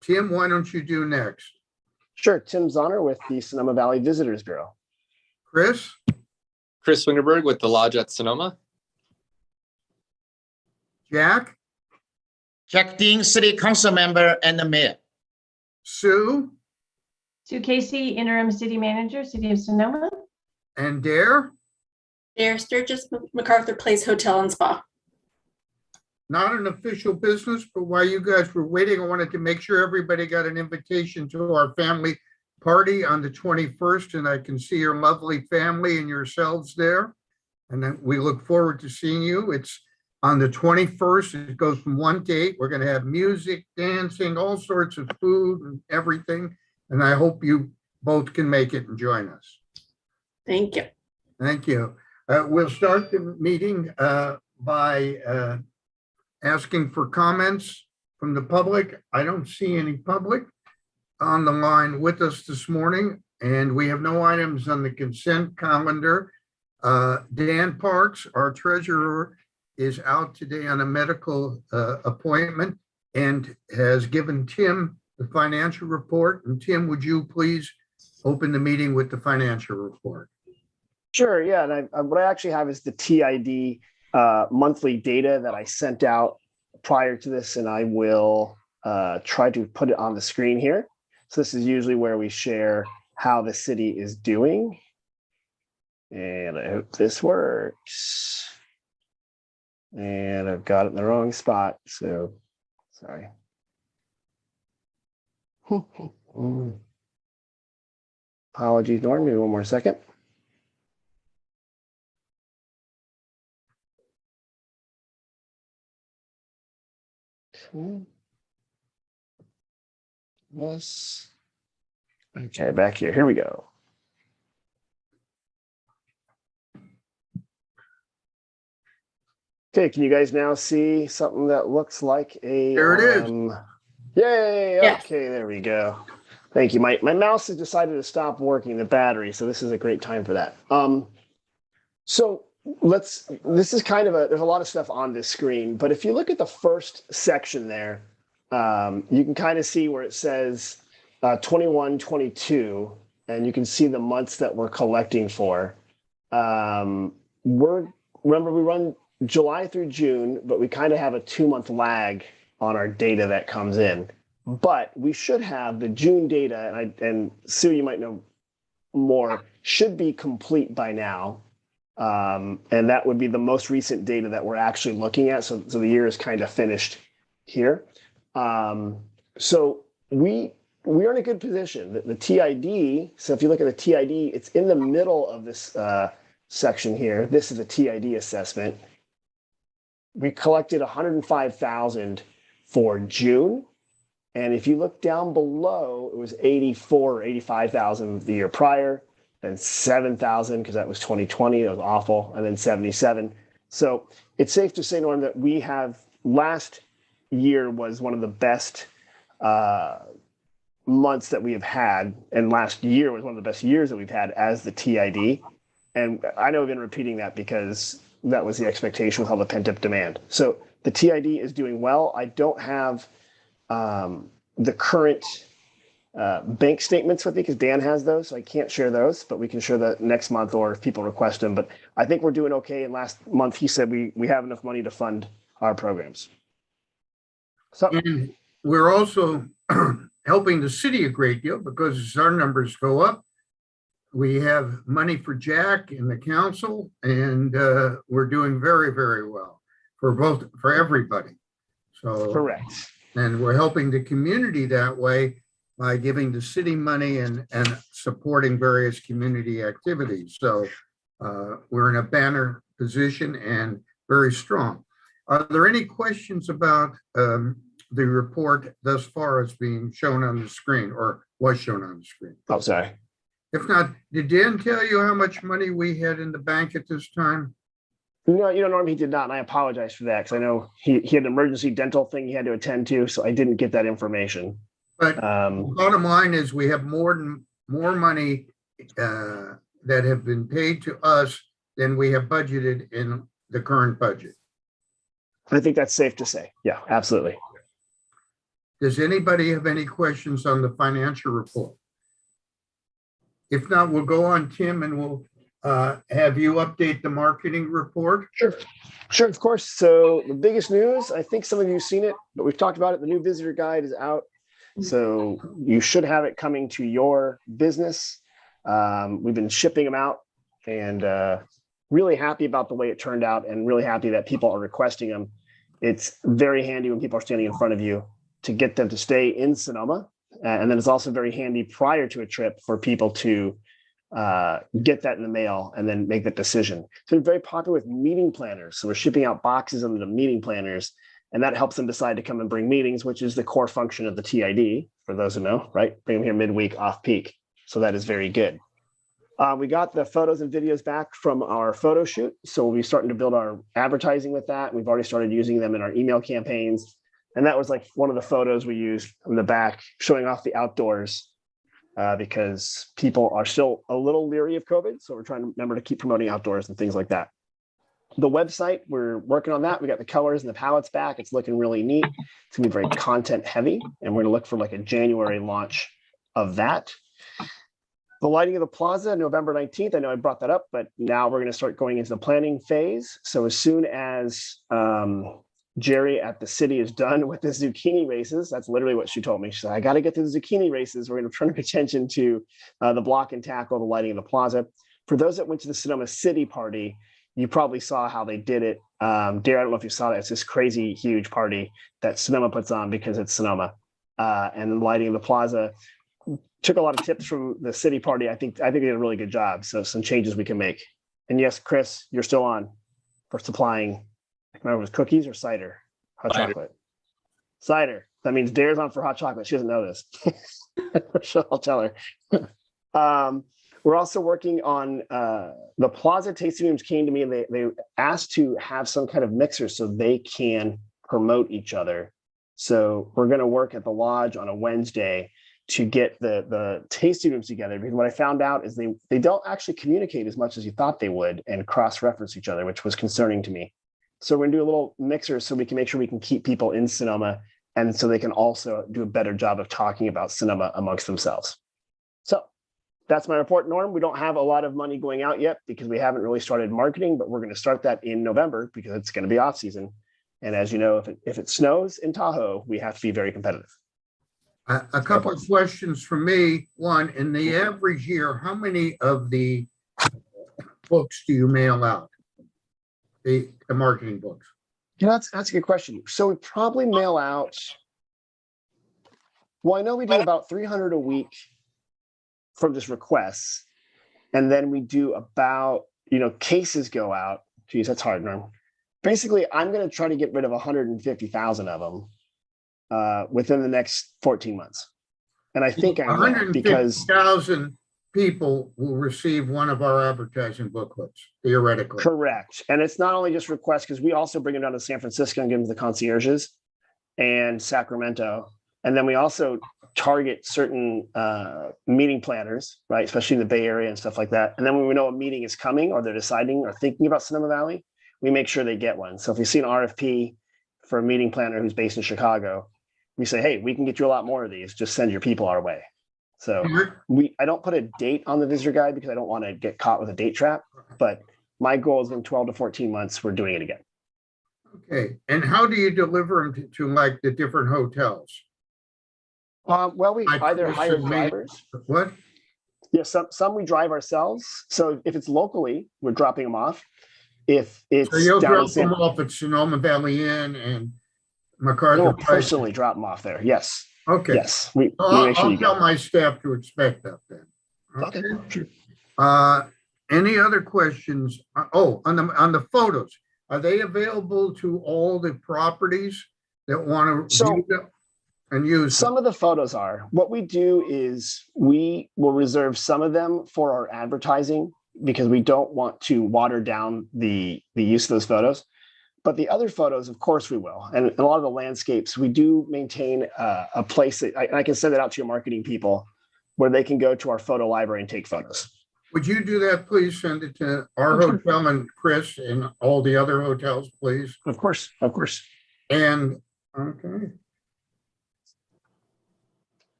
Tim, why don't you do next? Sure. Tim Zonner with the Sonoma Valley Visitors Bureau. Chris? Chris Wingerberg with the Lodge at Sonoma. Jack? Jack Dean, City Council Member and the Mayor. Sue? Sue Casey, Interim City Manager, City of Sonoma. And Dare? Dare Sturgis, MacArthur Place Hotel and Spa. Not an official business, but while you guys were waiting, I wanted to make sure everybody got an invitation to our family party on the 21st, and I can see your lovely family and yourselves there. And then we look forward to seeing you. It's on the 21st. It goes from 1 to 8. We're going to have music, dancing, all sorts of food and everything. And I hope you both can make it and join us. Thank you. Thank you. We'll start the meeting by asking for comments from the public. I don't see any public on the line with us this morning, and we have no items on the consent calendar. Dan Parks, our treasurer, is out today on a medical appointment and has given Tim the financial report. And Tim, would you please open the meeting with the financial report? Sure. Yeah. And what I actually have is the TID monthly data that I sent out prior to this, and I will try to put it on the screen here. So this is usually where we share how the city is doing. And I hope this works. And I've got it in the wrong spot, so sorry. Apologies, Norm. Maybe one more second. Yes. Okay, back here. Here we go. Okay, can you guys now see something that looks like a? There it is. Yay! Yeah. Okay, there we go. Thank you. My mouse has decided to stop working, the battery, so this is a great time for that. So this is kind of there's a lot of stuff on this screen, but if you look at the first section there, you can kind of see where it says 21, 22, and you can see the months that we're collecting for. Remember, we run July through June, but we kind of have a 2-month lag on our data that comes in. But we should have the June data, and Sue, you might know more, should be complete by now. And that would be the most recent data that we're actually looking at. So the year is kind of finished here. So we are in a good position. The TID, so if you look at the TID, it's in the middle of this section here. This is a TID assessment. We collected 105,000 for June. And if you look down below, it was 84 or 85,000 the year prior, then 7,000 because that was 2020. That was awful. And then 77. So it's safe to say, Norm, that we have last year was one of the best months that we have had. And last year was one of the best years that we've had as the TID. And I know I've been repeating that because that was the expectation with all the pent-up demand. So the TID is doing well. I don't have the current bank statements with me because Dan has those, so I can't share those, but we can share that next month or if people request them. But I think we're doing okay. And last month he said we have enough money to fund our programs. So And we're also helping the city a great deal because as our numbers go up, we have money for Jack and the council, and we're doing very, very well for everybody. So correct. And we're helping the community that way by giving the city money and supporting various community activities. So we're in a banner position and very strong. Are there any questions about the report thus far as being shown on the screen or was shown on the screen? Oh, sorry. If not, did Dan tell you how much money we had in the bank at this time? No, Norm, he did not, and I apologize for that because I know he had an emergency dental thing he had to attend to, so I didn't get that information. But bottom line is we have more money that have been paid to us than we have budgeted in the current budget. I think that's safe to say. Yeah, absolutely. Does anybody have any questions on the financial report? If not, we'll go on, Tim, and we'll have you update the marketing report. Sure, of course. So the biggest news, I think some of you have seen it, but we've talked about it. The new visitor guide is out. So you should have it coming to your business. We've been shipping them out and really happy about the way it turned out and really happy that people are requesting them. It's very handy when people are standing in front of you to get them to stay in Sonoma. And then it's also very handy prior to a trip for people to get that in the mail and then make that decision. It's been very popular with meeting planners. So we're shipping out boxes of the meeting planners, and that helps them decide to come and bring meetings, which is the core function of the TID, for those who know, right? Bring them here midweek off peak. So that is very good. We got the photos and videos back from our photo shoot. So we'll be starting to build our advertising with that. We've already started using them in our email campaigns. And that was like one of the photos we used in the back, showing off the outdoors because people are still a little leery of COVID. So we're trying to remember to keep promoting outdoors and things like that. The website, we're working on that. We got the colors and the palettes back. It's looking really neat. It's gonna be very content heavy. And we're gonna look for like a January launch of that. The lighting of the plaza, November 19th. I know I brought that up, but now we're gonna start going into the planning phase. So as soon as Jerry at the city is done with the zucchini races. That's literally what she told me. She said, I got to get to the zucchini races. We're going to turn our attention to the block and tackle, the lighting of the plaza. For those that went to the Sonoma City party, you probably saw how they did it. Dare, I don't know if you saw that. It's this crazy, huge party that Sonoma puts on because it's Sonoma. And the lighting of the plaza took a lot of tips from the city party. I think they did a really good job. So some changes we can make. And yes, Chris, you're still on for supplying. I remember it was cookies or cider? Hot Cider. chocolate. Cider. That means Dare's on for hot chocolate. She doesn't know this. So I'll tell her. We're also working on the Plaza tasting rooms came to me and they asked to have some kind of mixer so they can promote each other. So we're going to work at the lodge on a Wednesday to get the tasting rooms together, because what I found out is they don't actually communicate as much as you thought they would and cross-reference each other, which was concerning to me. So we're gonna do a little mixer so we can make sure we can keep people in Sonoma and so they can also do a better job of talking about Sonoma amongst themselves. So that's my report, Norm. We don't have a lot of money going out yet because we haven't really started marketing, but we're gonna start that in November because it's gonna be off season. And as you know, if it snows in Tahoe, we have to be very competitive. A couple of questions from me. One, in the average year, how many of the books do you mail out? The marketing books? Yeah, that's a good question. So we probably mail out, well, I know we do about 300 a week from just requests. And then we do about, cases go out. Geez, that's hard, Norm. Basically, I'm going to try to get rid of 150,000 of them within the next 14 months. And I think I will, because 150,000 people will receive one of our advertising booklets, theoretically. Correct. And it's not only just requests, because we also bring them down to San Francisco and give them to the concierges and Sacramento. And then we also target certain meeting planners, right? Especially in the Bay Area and stuff like that. And then when we know a meeting is coming or they're deciding or thinking about Sonoma Valley, we make sure they get one. So if you see an RFP for a meeting planner who's based in Chicago, we say, hey, we can get you a lot more of these. Just send your people our way. So I don't put a date on the visitor guide because I don't want to get caught with a date trap. But my goal is in 12 to 14 months, we're doing it again. Okay. And how do you deliver them to like the different hotels? Well, we Like either Chris hire and me. drivers. What? Yeah, some we drive ourselves. So if it's locally, we're dropping them off. If it's So you'll down in drop them off at Sonoma Valley Inn and MacArthur we'll Place? personally drop them off there. Yes. Okay. Yes. We So make sure I'll you tell get my staff to expect that then. Okay. Sure. Any other questions? Oh, on the photos, are they available to all the properties that want to view them and use them? Some of the photos are. What we do is we will reserve some of them for our advertising because we don't want to water down the use of those photos. But the other photos, of course, we will. And a lot of the landscapes, we do maintain a place that I can send it out to your marketing people where they can go to our photo library and take photos. Would you do that, please? Send it to our hotel and Chris and all the other hotels, please. Of course, of course. And, okay.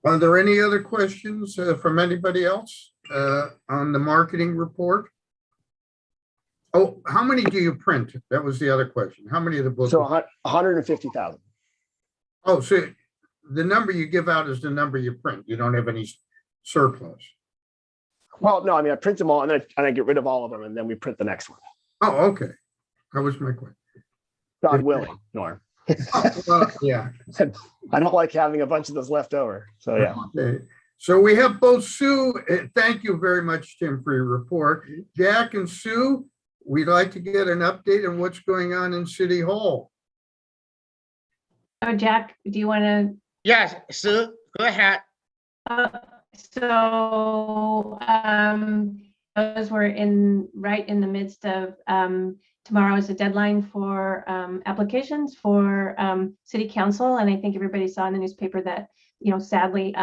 Are there any other questions from anybody else on the marketing report? Oh, how many do you print? That was the other question. How many of the books? So 150,000. Oh, so the number you give out is the number you print. You don't have any surplus. Well, no, I mean, I print them all and then I get rid of all of them and then we print the next one. Oh, okay. That was my question. God willing, Norm. Oh, well, yeah. I don't like having a bunch of those left over. So yeah. Okay. So we have both Sue. Thank you very much, Tim, for your report. Jack and Sue, we'd like to get an update on what's going on in City Hall. Oh, Jack, do you want to? Yes, Sue, go ahead. So those were right in the midst of tomorrow is the deadline for applications for city council. And I think everybody saw in the newspaper that, sadly,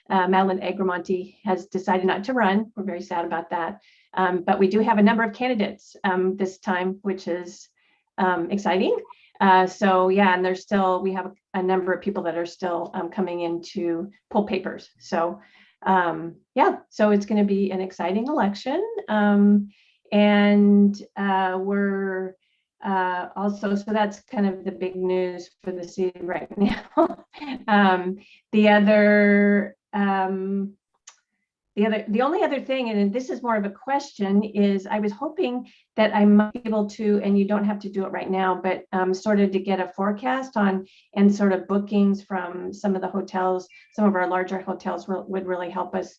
Madeline Agramonte has decided not to run. We're very sad about that. But we do have a number of candidates this time, which is exciting. So yeah, and we have a number of people that are still coming in to pull papers. So yeah, so it's going to be an exciting election. And we're also, so that's kind of the big news for the city right now. The only other thing, and this is more of a question, is I was hoping that I might be able to, and you don't have to do it right now, but sort of to get a forecast on and sort of bookings from some of the hotels, some of our larger hotels would really help us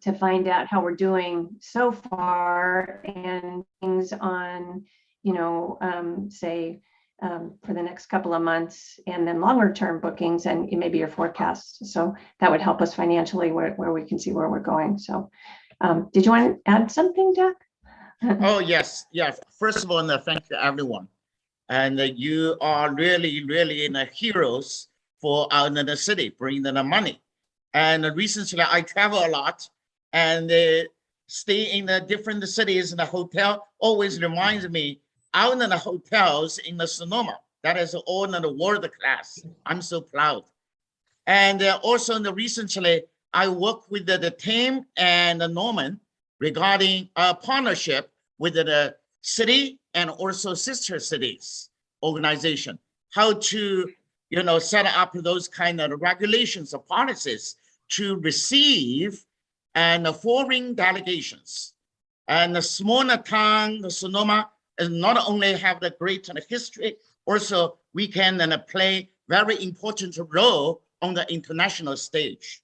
to find out how we're doing so far and things on, say, for the next couple of months, and then longer term bookings and maybe your forecasts. So that would help us financially where we can see where we're going. So did you want to add something, Jack? Oh, yes. First of all, thank you, everyone. And you are really, really heroes for the city, bringing the money. And recently I travel a lot and stay in the different cities, and the hotel always reminds me out in the hotels in the Sonoma, that is all in the world class. I'm so proud. And also recently, I worked with the team and Norman regarding a partnership with the city and also sister cities organization, how to, set up those kind of regulations or policies to receive and foreign delegations. And the smaller town, the Sonoma, not only have the great history, also we can play very important role on the international stage.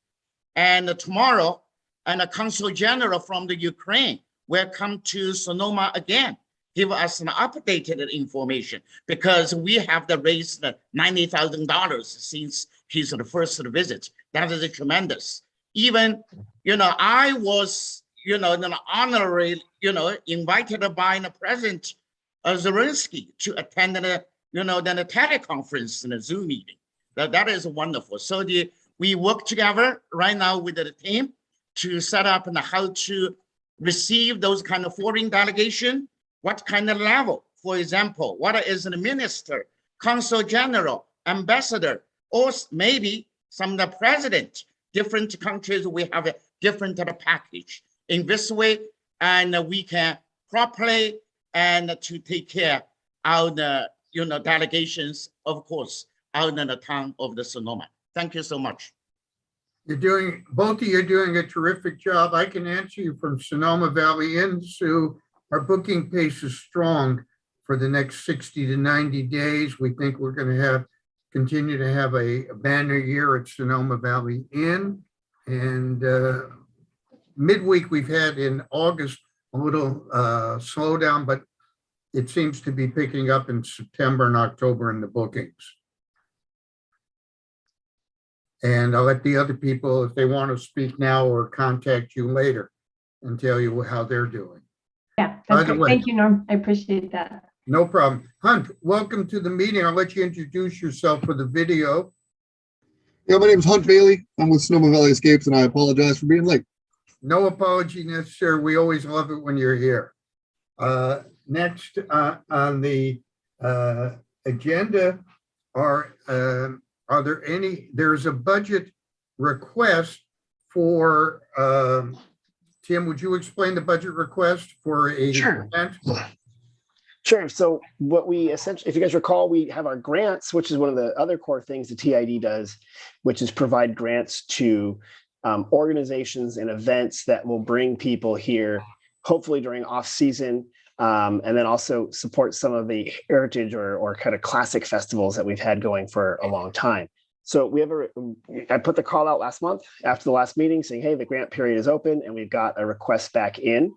And tomorrow, a consul general from the Ukraine will come to Sonoma again, give us an updated information, because we have raised $90,000 since his first visit. That is tremendous. Even, I was, an honorary, invited by the president Zelensky to attend the teleconference and a Zoom meeting. That is wonderful. So we work together right now with the team to set up and how to receive those kind of foreign delegation, what kind of level, for example, what is the minister, consul general, ambassador, or maybe some of the president, different countries, we have a different package. In this way, and we can properly and to take care of the delegations, of course, out in the town of the Sonoma. Thank you so much. Both of you are doing a terrific job. I can answer you from Sonoma Valley Inn, Sue. Our booking pace is strong for the next 60 to 90 days. We think we're going to continue to have a banner year at Sonoma Valley Inn. And midweek we've had in August a little slowdown, but it seems to be picking up in September and October in the bookings. And I'll let the other people, if they want to speak now or contact you later, and tell you how they're doing. Yeah, that's great. Thank you, Norm. I appreciate that. No problem. Hunt, welcome to the meeting. I'll let you introduce yourself for the video. Yeah, my name is Hunt Bailey. I'm with Sonoma Valley Escapes, and I apologize for being late. No apology necessary. We always love it when you're here. Next on the agenda are there any, there's a budget request for, Tim, would you explain the budget request for a Sure. grant? Sure. So what we essentially, if you guys recall, we have our grants, which is one of the other core things the TID does, which is provide grants to organizations and events that will bring people here, hopefully during off season, and then also support some of the heritage or kind of classic festivals that we've had going for a long time. So we have I put the call out last month after the last meeting saying, hey, the grant period is open and we've got a request back in.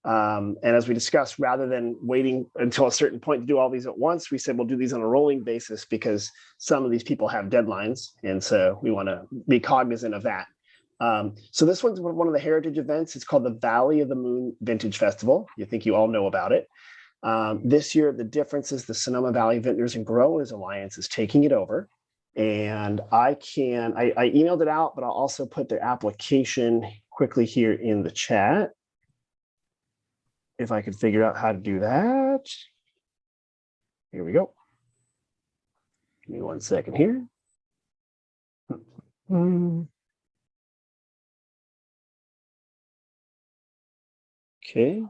And as we discussed, rather than waiting until a certain point to do all these at once, we said we'll do these on a rolling basis because some of these people have deadlines. And so we want to be cognizant of that. So this one's one of the heritage events. It's called the Valley of the Moon Vintage Festival. You think you all know about it. This year, the difference is the Sonoma Valley Vintners and Growers Alliance is taking it over. And I emailed it out, but I'll also put their application quickly here in the chat. If I could figure out how to do that. Here we go. Give me 1 second here. Okay.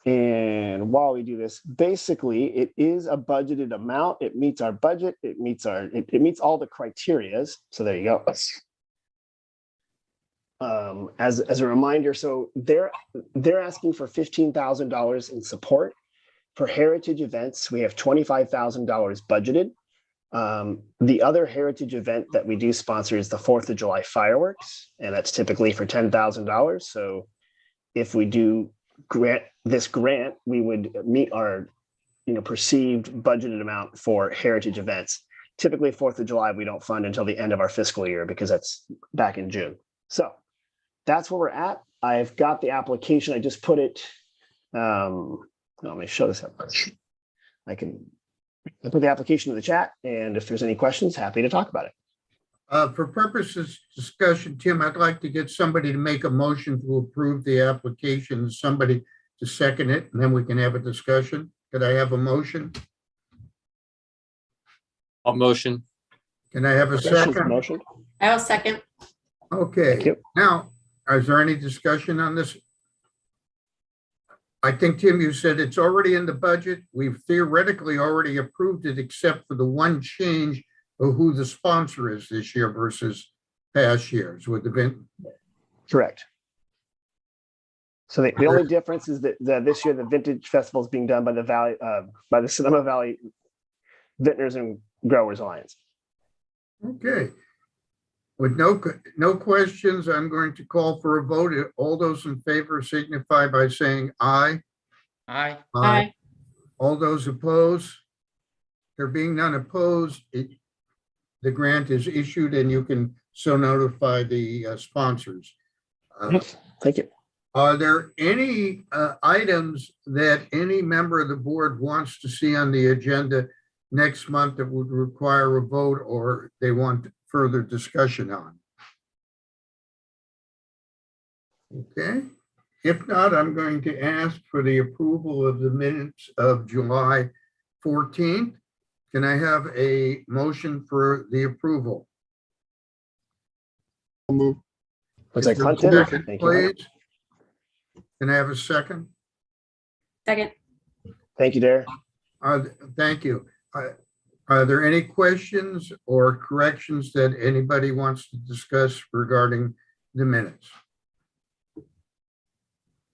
And while we do this, basically it is a budgeted amount. It meets our budget. It meets all the criterias. So there you go. As a reminder, so they're asking for $15,000 in support for heritage events. We have $25,000 budgeted. The other heritage event that we do sponsor is the 4th of July fireworks, and that's typically for $10,000. So if we do grant, we would meet our perceived budgeted amount for heritage events. Typically 4th of July, we don't fund until the end of our fiscal year because that's back in June. So that's where we're at. I've got the application. I just put it. Let me show this up. I put the application in the chat, and if there's any questions, happy to talk about it. For purposes of discussion, Tim, I'd like to get somebody to make a motion to approve the application, somebody to second it, and then we can have a discussion. Could I have a motion? I'll motion. Can I have a second? Motion. I will second. Okay, Thank you. now, is there any discussion on this? I think, Tim, you said it's already in the budget. We've theoretically already approved it, except for the one change of who the sponsor is this year versus past years with the event. Correct. So the only difference is that this year the Vintage Festival is being done by the Sonoma Valley Vintners and Growers Alliance. Okay. With no questions, I'm going to call for a vote. All those in favor signify by saying aye. Aye. Aye. All those opposed? There being none opposed, the grant is issued and you can so notify the sponsors. Thank you. Are there any items that any member of the board wants to see on the agenda next month that would require a vote or they want further discussion on? Okay, if not, I'm going to ask for the approval of the minutes of July 14th. Can I have a motion for the approval? I'll move. Looks like Is there a Hunt did it. second, Thank you, Hunter. please? Can I have a second? Second. Thank you, Dare. Thank you. Are there any questions or corrections that anybody wants to discuss regarding the minutes?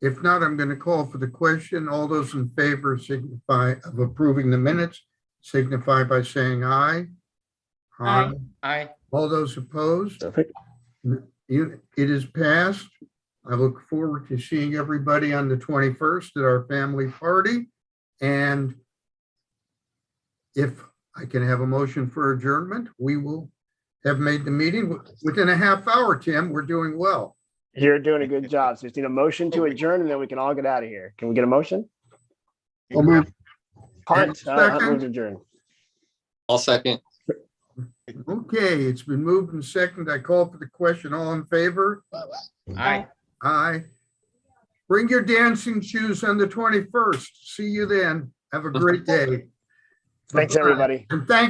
If not, I'm going to call for the question. All those in favor signify of approving the minutes, signify by saying aye. Aye. Aye. All those opposed? Perfect. It is passed. I look forward to seeing everybody on the 21st at our family party. And if I can have a motion for adjournment, we will have made the meeting within a half hour, Tim. We're doing well. You're doing a good job. So just need a motion to adjourn and then we can all get out of here. Can we get a motion? I'll move. Hunt, Second. move to adjourn. I'll second. Okay, it's been moved and seconded. I call for the question. All in favor? Aye. Aye. Bring your dancing shoes on the 21st. See you then. Have a great day. Thanks, Bye-bye. everybody. And thank